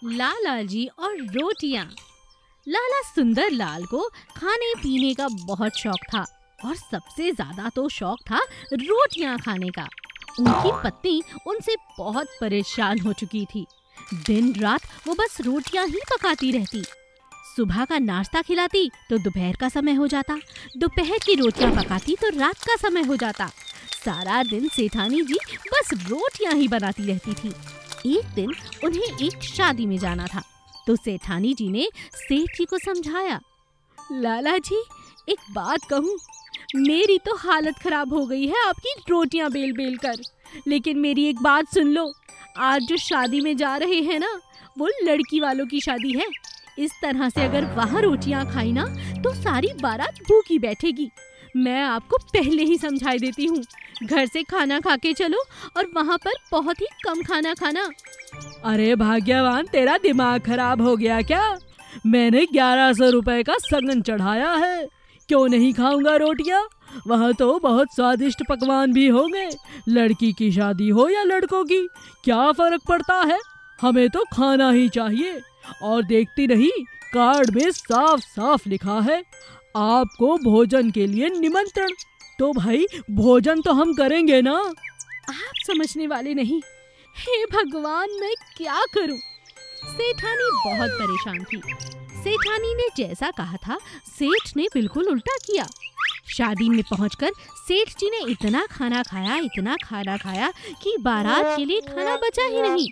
लाला जी और रोटियां। लाला सुंदर लाल को खाने पीने का बहुत शौक था और सबसे ज्यादा तो शौक था रोटियां खाने का। उनकी पत्नी उनसे बहुत परेशान हो चुकी थी। दिन रात वो बस रोटियां ही पकाती रहती। सुबह का नाश्ता खिलाती तो दोपहर का समय हो जाता, दोपहर की रोटियां पकाती तो रात का समय हो जाता। सारा दिन सेठानी जी बस रोटियां ही बनाती रहती थी। एक दिन उन्हें एक शादी में जाना था तो सेठानी जी ने सेठ जी को समझाया, लाला जी एक बात कहूँ, मेरी तो हालत खराब हो गई है आपकी रोटियां बेल बेल कर, लेकिन मेरी एक बात सुन लो, आज जो शादी में जा रहे हैं ना वो लड़की वालों की शादी है। इस तरह से अगर वहाँ रोटियां खाई ना तो सारी बारात भूखी बैठेगी। मैं आपको पहले ही समझाई देती हूँ, घर से खाना खा के चलो और वहाँ पर बहुत ही कम खाना खाना। अरे भाग्यवान, तेरा दिमाग खराब हो गया क्या? मैंने 1100 रुपए का सगन चढ़ाया है, क्यों नहीं खाऊंगा रोटियां? वहाँ तो बहुत स्वादिष्ट पकवान भी होंगे। लड़की की शादी हो या लड़कों की, क्या फर्क पड़ता है? हमें तो खाना ही चाहिए। और देखती नहीं, कार्ड में साफ साफ लिखा है आपको भोजन के लिए निमंत्रण। तो भाई भोजन तो हम करेंगे ना। आप समझने वाले नहीं। हे भगवान, मैं क्या करूं? सेठानी बहुत परेशान थी। सेठानी ने जैसा कहा था सेठ ने बिल्कुल उल्टा किया। शादी में पहुंचकर सेठ जी ने इतना खाना खाया कि बारात के लिए खाना बचा ही नहीं।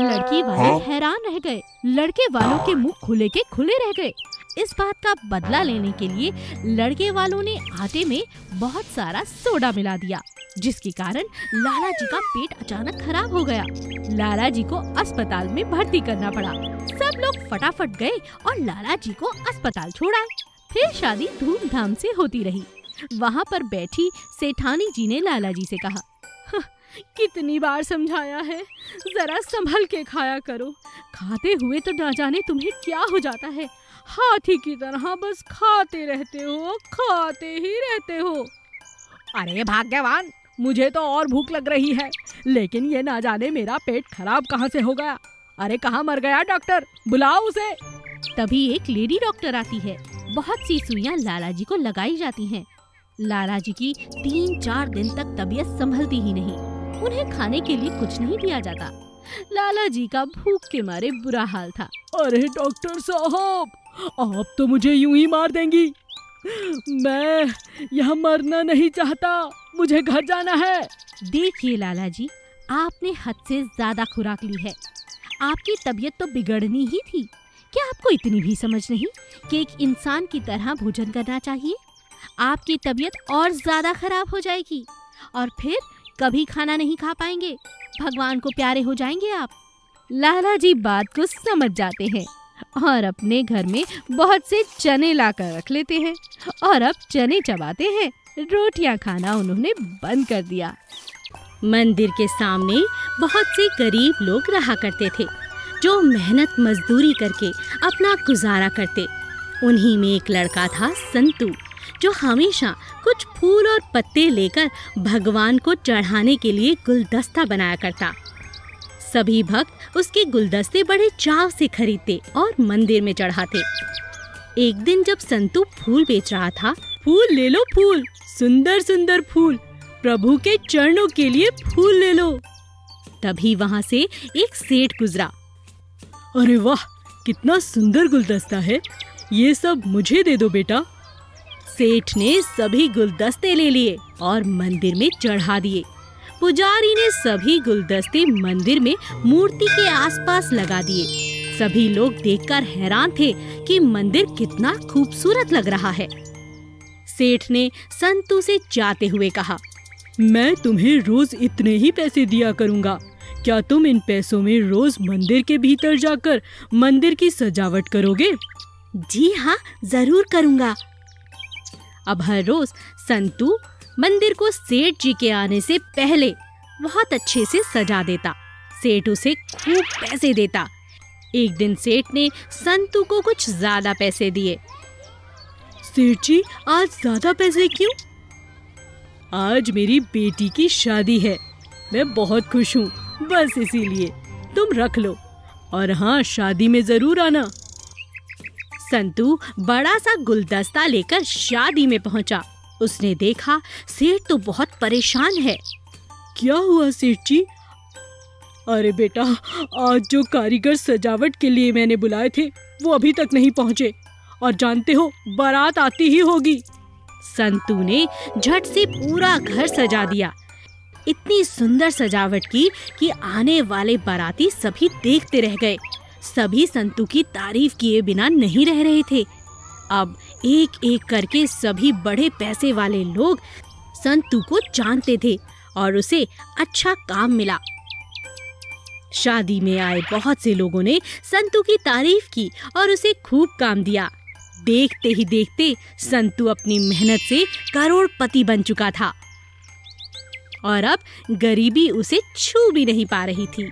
लड़की वाले हैरान रह गए, लड़के वालों के मुंह खुले के खुले रह गए। इस बात का बदला लेने के लिए लड़के वालों ने आटे में बहुत सारा सोडा मिला दिया, जिसके कारण लाला जी का पेट अचानक खराब हो गया। लाला जी को अस्पताल में भर्ती करना पड़ा। सब लोग फटाफट गए और लाला जी को अस्पताल छोड़ा। फिर शादी धूमधाम से होती रही। वहाँ पर बैठी सेठानी जी ने लाला जी से कहा, कितनी बार समझाया है, जरा संभल के खाया करो। खाते हुए तो ना जाने तुम्हें क्या हो जाता है, हाथी की तरह बस खाते ही रहते हो। अरे भाग्यवान, मुझे तो और भूख लग रही है, लेकिन ये ना जाने मेरा पेट खराब कहाँ से हो गया। अरे कहाँ मर गया डॉक्टर, बुलाओ उसे। तभी एक लेडी डॉक्टर आती है। बहुत सी सुइयां लाला जी को लगाई जाती हैं। लाला जी की 3-4 दिन तक तबीयत संभलती ही नहीं। उन्हें खाने के लिए कुछ नहीं दिया जाता। लाला जी का भूख के मारे बुरा हाल था। अरे डॉक्टर साहब, आप तो मुझे यूं ही मार देंगी। मैं यहाँ मरना नहीं चाहता, मुझे घर जाना है। देखिए लाला जी, आपने हद से ज्यादा खुराक ली है। आपकी तबीयत तो बिगड़नी ही थी। क्या आपको इतनी भी समझ नहीं कि एक इंसान की तरह भोजन करना चाहिए? आपकी तबीयत और ज्यादा खराब हो जाएगी और फिर कभी खाना नहीं खा पाएंगे। भगवान को प्यारे हो जाएंगे आप। लाला जी बात को समझ जाते हैं और अपने घर में बहुत से चने लाकर रख लेते हैं और अब चने चबाते हैं। रोटियां खाना उन्होंने बंद कर दिया। मंदिर के सामने बहुत से गरीब लोग रहा करते थे जो मेहनत मजदूरी करके अपना गुजारा करते। उन्हीं में एक लड़का था संतू, जो हमेशा कुछ फूल और पत्ते लेकर भगवान को चढ़ाने के लिए गुलदस्ता बनाया करता। सभी भक्त उसके गुलदस्ते बड़े चाव से खरीदते और मंदिर में चढ़ाते। एक दिन जब संतू फूल बेच रहा था, फूल ले लो फूल, सुंदर सुंदर फूल, प्रभु के चरणों के लिए फूल ले लो। तभी वहाँ से एक सेठ गुजरा। अरे वाह, कितना सुंदर गुलदस्ता है, ये सब मुझे दे दो बेटा। सेठ ने सभी गुलदस्ते ले लिए और मंदिर में चढ़ा दिए। पुजारी ने सभी गुलदस्ते मंदिर में मूर्ति के आसपास लगा दिए। सभी लोग देखकर हैरान थे कि मंदिर कितना खूबसूरत लग रहा है। सेठ ने संतू से जाते हुए कहा, मैं तुम्हें रोज इतने ही पैसे दिया करूँगा, क्या तुम इन पैसों में रोज मंदिर के भीतर जाकर मंदिर की सजावट करोगे? जी हाँ, जरूर करूँगा। अब हर रोज संतू मंदिर को सेठ जी के आने से पहले बहुत अच्छे से सजा देता। सेठ उसे खूब पैसे देता। एक दिन सेठ ने संतू को कुछ ज्यादा पैसे दिए। सेठ जी, आज ज्यादा पैसे क्यों? आज मेरी बेटी की शादी है, मैं बहुत खुश हूँ, बस इसीलिए। तुम रख लो, और हाँ, शादी में जरूर आना। संतू बड़ा सा गुलदस्ता लेकर शादी में पहुंचा। उसने देखा सेठ तो बहुत परेशान है। क्या हुआ सेठ जी? अरे बेटा, आज जो कारीगर सजावट के लिए मैंने बुलाए थे वो अभी तक नहीं पहुंचे, और जानते हो बारात आती ही होगी। संतू ने झट से पूरा घर सजा दिया। इतनी सुंदर सजावट की कि आने वाले बाराती सभी देखते रह गए। सभी संतू की तारीफ किए बिना नहीं रह रहे थे। अब एक एक करके सभी बड़े पैसे वाले लोग संतू को जानते थे और उसे अच्छा काम मिला। शादी में आए बहुत से लोगों ने संतू की तारीफ की और उसे खूब काम दिया। देखते ही देखते संतू अपनी मेहनत से करोड़पति बन चुका था और अब गरीबी उसे छू भी नहीं पा रही थी।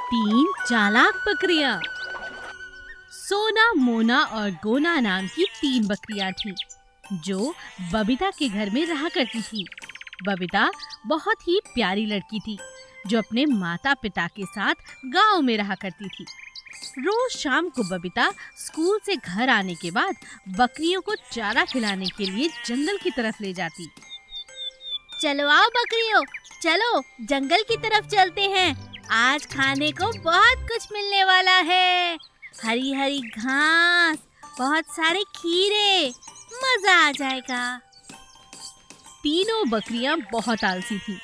3 चालाक बकरियां। सोना, मोना और गोना नाम की 3 बकरियां थीं, जो बबीता के घर में रहा करती थी। बबीता बहुत ही प्यारी लड़की थी, जो अपने माता पिता के साथ गांव में रहा करती थी। रोज शाम को बबीता स्कूल से घर आने के बाद बकरियों को चारा खिलाने के लिए जंगल की तरफ ले जाती। चलो आओ बकरियों, चलो जंगल की तरफ चलते हैं। आज खाने को बहुत कुछ मिलने वाला है। हरी हरी घास, बहुत सारे खीरे, मजा आ जाएगा। तीनों बकरियां बहुत आलसी थीं।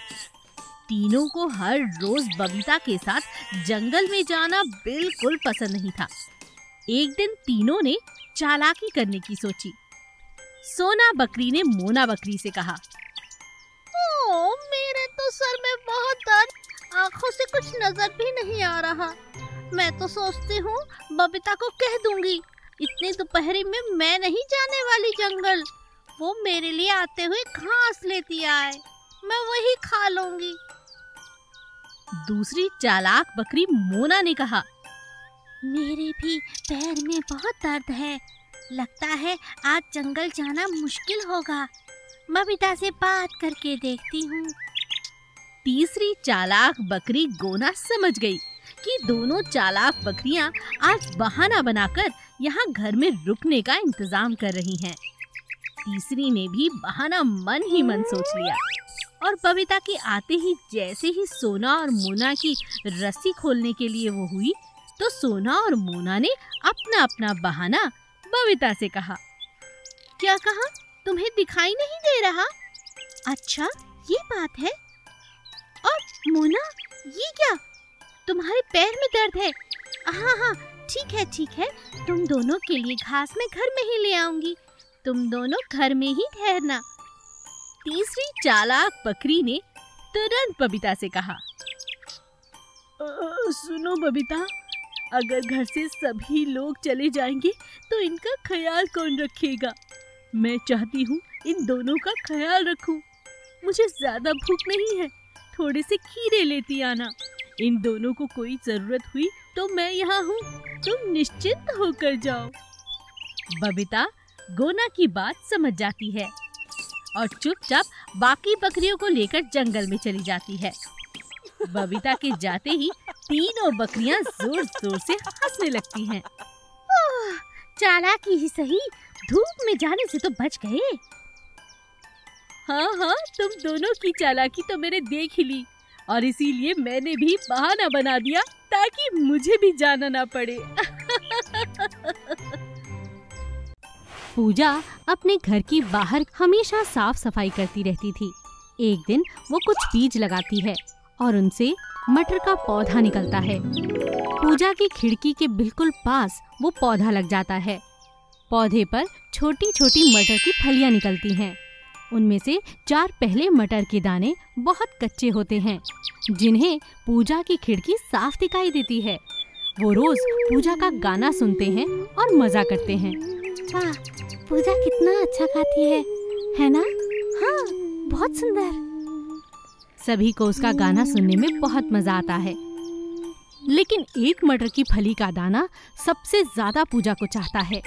तीनों को हर रोज बबीता के साथ जंगल में जाना बिल्कुल पसंद नहीं था। एक दिन तीनों ने चालाकी करने की सोची। सोना बकरी ने मोना बकरी से कहा, ओ, मेरे तो सर में बहुत दर्द, आंखों से कुछ नजर भी नहीं आ रहा। मैं तो सोचती हूँ बबीता को कह दूंगी, इतनी दोपहरी में मैं नहीं जाने वाली जंगल। वो मेरे लिए आते हुए घास लेती आए, मैं वही खा लूंगी। दूसरी चालाक बकरी मोना ने कहा, मेरे भी पैर में बहुत दर्द है, लगता है आज जंगल जाना मुश्किल होगा। बबीता से बात करके देखती हूँ। तीसरी चालाक बकरी गोना समझ गई कि दोनों चालाक बकरियां आज बहाना बनाकर यहाँ घर में रुकने का इंतजाम कर रही हैं। तीसरी ने भी बहाना मन ही मन सोच लिया और बबीता के आते ही जैसे ही सोना और मोना की रस्सी खोलने के लिए वो हुई, तो सोना और मोना ने अपना अपना बहाना बबीता से कहा। क्या कहा? तुम्हें दिखाई नहीं दे रहा? अच्छा, ये बात है। और मोना, ये क्या? तुम्हारे पैर में दर्द है? हाँ हाँ, ठीक है, तुम दोनों के लिए घास मैं घर में ही ले आऊंगी। तुम दोनों घर में ही ठहरना। तीसरी चालाक बकरी ने तुरंत बबीता से कहा, सुनो बबीता, अगर घर से सभी लोग चले जाएंगे तो इनका ख्याल कौन रखेगा? मैं चाहती हूँ इन दोनों का ख्याल रखूं। मुझे ज्यादा भूख नहीं है, थोड़े से खीरे लेती आना। इन दोनों को कोई जरूरत हुई तो मैं यहाँ हूँ, तुम निश्चिंत होकर जाओ। बबीता गोना की बात समझ जाती है और चुपचाप बाकी बकरियों को लेकर जंगल में चली जाती है। बबीता के जाते ही तीनों बकरियां जोर जोर से हंसने लगती हैं। चालाकी ही सही, धूप में जाने से तो बच गए। हाँ, तुम दोनों की चालाकी तो मैंने देख ही ली और इसीलिए मैंने भी बहाना बना दिया ताकि मुझे भी जाना ना पड़े। पूजा अपने घर की बाहर हमेशा साफ सफाई करती रहती थी। एक दिन वो कुछ बीज लगाती है और उनसे मटर का पौधा निकलता है। पूजा की खिड़की के बिल्कुल पास वो पौधा लग जाता है। पौधे पर छोटी छोटी मटर की फलियां निकलती हैं। उनमें से 4 पहले मटर के दाने बहुत कच्चे होते हैं, जिन्हें पूजा की खिड़की साफ दिखाई देती है। वो रोज पूजा का गाना सुनते हैं और मजा करते हैं। वाह, पूजा कितना अच्छा गाती है ना? हाँ, बहुत सुंदर। सभी को उसका गाना सुनने में बहुत मजा आता है, लेकिन एक मटर की फली का दाना सबसे ज्यादा पूजा को चाहता है।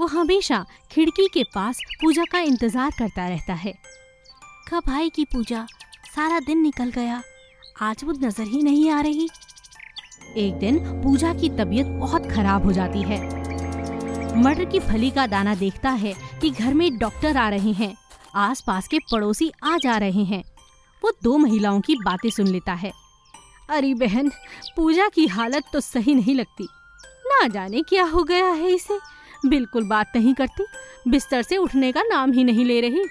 वो हमेशा खिड़की के पास पूजा का इंतजार करता रहता है। कब आएगी पूजा? सारा दिन निकल गया, आज वो नजर ही नहीं आ रही। एक दिन पूजा की तबीयत बहुत खराब हो जाती है। मटर की फली का दाना देखता है कि घर में डॉक्टर आ रहे हैं, आसपास के पड़ोसी आ जा रहे हैं। वो 2 महिलाओं की बातें सुन लेता है। अरे बहन, पूजा की हालत तो सही नहीं लगती, ना जाने क्या हो गया है इसे, बिल्कुल बात नहीं करती, बिस्तर से उठने का नाम ही नहीं ले रही।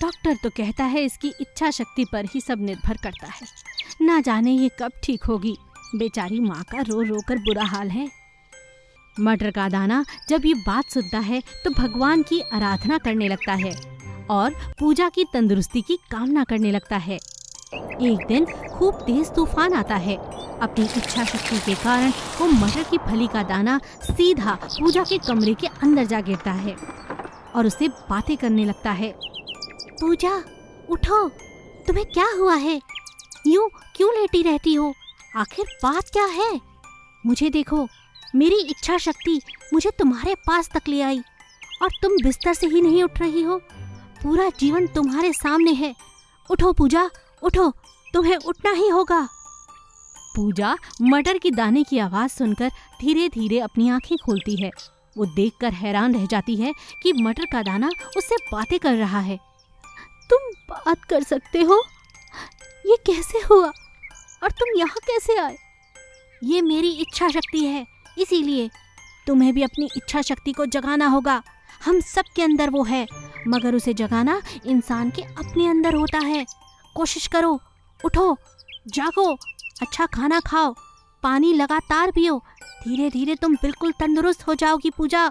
डॉक्टर तो कहता है इसकी इच्छा शक्ति पर ही सब निर्भर करता है, ना जाने ये कब ठीक होगी। बेचारी माँ का रो रो कर बुरा हाल है। मटर का दाना जब ये बात सुनता है तो भगवान की आराधना करने लगता है और पूजा की तंदुरुस्ती की कामना करने लगता है। एक दिन खूब तेज तूफान आता है। अपनी इच्छा शक्ति के कारण वो मटर की फली का दाना सीधा पूजा के कमरे के अंदर जा गिरता है और उससे बातें करने लगता है। पूजा, उठो, तुम्हें क्या हुआ है? यूं क्यों लेटी रहती हो? आखिर बात क्या है? मुझे देखो, मेरी इच्छा शक्ति मुझे तुम्हारे पास तक ले आई और तुम बिस्तर से ही नहीं उठ रही हो। पूरा जीवन तुम्हारे सामने है। उठो पूजा, उठो, तुम्हें उठना ही होगा। पूजा मटर की दाने की आवाज सुनकर धीरे धीरे अपनी आंखें खोलती है। वो देखकर हैरान रह जाती है कि मटर का दाना उससे बातें कर रहा है। तुम बात कर सकते हो? ये कैसे हुआ और तुम यहाँ कैसे आए? ये मेरी इच्छा शक्ति है, इसीलिए तुम्हें भी अपनी इच्छा शक्ति को जगाना होगा। हम सब के अंदर वो है, मगर उसे जगाना इंसान के अपने अंदर होता है। कोशिश करो, उठो, जागो, अच्छा खाना खाओ, पानी लगातार पियो। धीरे धीरे तुम बिल्कुल तंदुरुस्त हो जाओगी पूजा।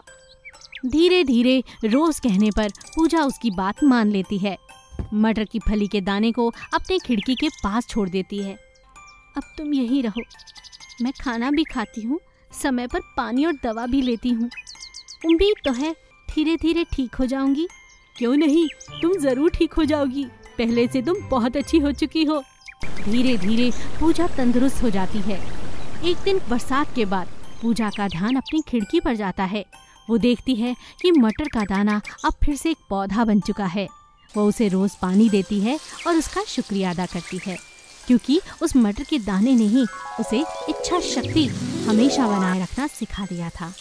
धीरे धीरे रोज कहने पर पूजा उसकी बात मान लेती है। मटर की फली के दाने को अपने खिड़की के पास छोड़ देती है। अब तुम यहीं रहो, मैं खाना भी खाती हूँ, समय पर पानी और दवा भी लेती हूँ। उम्मीद तो है धीरे धीरे ठीक हो जाऊंगी। क्यों नहीं, तुम जरूर ठीक हो जाओगी। पहले से तुम बहुत अच्छी हो चुकी हो। धीरे धीरे पूजा तंदुरुस्त हो जाती है। एक दिन बरसात के बाद पूजा का ध्यान अपनी खिड़की पर जाता है। वो देखती है कि मटर का दाना अब फिर से एक पौधा बन चुका है। वो उसे रोज पानी देती है और उसका शुक्रिया अदा करती है, क्योंकि उस मटर के दाने ने ही उसे इच्छा शक्ति हमेशा बनाए रखना सिखा दिया था।